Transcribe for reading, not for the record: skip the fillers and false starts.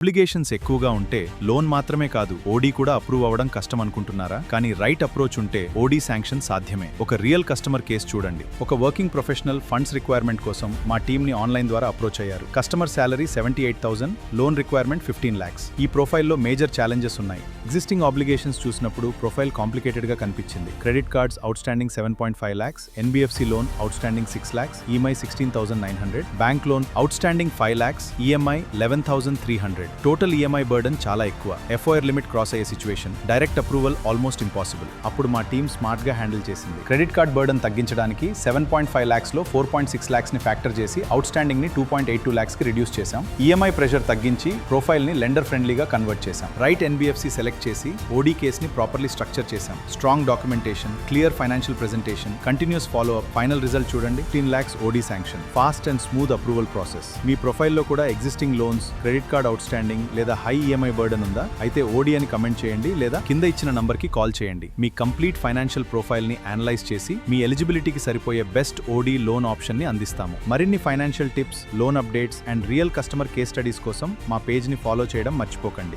Applications ఎక్కువగా ఉంటే loan మాత్రమే కాదు ఓడీ కూడా అప్రూవ్ అవ్వడం కష్టం అనుకుంటున్నారా? కానీ రైట్ అప్రోచ్ ఉంటే ఓడీ శాంక్షన్ సాధ్యమే. ఒక రియల్ కస్టమర్ కేసు చూడండి. ఒక వర్కింగ్ ప్రొఫెషనల్ ఫండ్స్ రిక్వైర్మెంట్ కోసం మా టీంని ఆన్లైన్ ద్వారా అప్రోచ్ అయ్యారు. Customer salary 78,000, loan requirement 15 lakhs. ఈ ప్రొఫైల్లో మేజర్ ఛాలెంజెస్ ఉన్నాయి. ఎగ్జిస్టింగ్ ఆబ్లిగేషన్స్ చూసినప్పుడు ప్రొఫైల్ కాంప్లికేటెడ్ గా కనిపించింది. Credit cards out standing 7.5 lakhs, NBFC loan out standing 6 lakhs, EMI 16,900, bank loan out standing 5 lakhs, EMI 11,300. Total EMI burden చాలా ఎక్కువ. ఎఫ్ఓఆర్ limit cross అయ్యే situation. Direct approval almost impossible. అప్పుడు మా team smart గా handle చేసింది. Credit card burden తగ్గించడానికి 7.5 lakhs లో 4.6 lakhs ని ఫ్యాక్టర్ చేసి అవుట్ స్టాండింగ్ ని 2.82 lakhs కి రిడ్యూస్ చేశాం. ఈఎంఐ ప్రెషర్ తగ్గించి ప్రొఫైల్ ని లెండర్ ఫ్రెండ్లీగా కన్వర్ట్ చేశాం. రైట్ ఎన్బిఎఫ్సి సెలెక్ట్ చేసి ఓడీ కేస్ ని ప్రాపర్లీ స్ట్రక్చర్ చేశాం. Strong documentation, clear financial presentation, continuous follow up. Final result చూడండి. 15 lakhs OD sanction. Fast and smooth approval process. మీ ప్రొఫైల్లో కూడా existing loans, credit card outstanding లేదా high EMI burden ఉందా? అయితే OD అని కమెంట్ చేయండి లేదా కింద ఇచ్చిన నంబర్కి కాల్ చేయండి. మీ కంప్లీట్ ఫైనాన్షియల్ ప్రొఫైల్ ని అనలైజ్ చేసి మీ ఎలిజిబిలిటీకి సరిపోయే బెస్ట్ ఓడీ లోన్ ఆప్షన్ ని అందిస్తాము. మరిన్ని financial tips, loan updates and real customer case studies కోసం మా పేజ్ ని ఫాలో చేయడం మర్చిపోకండి.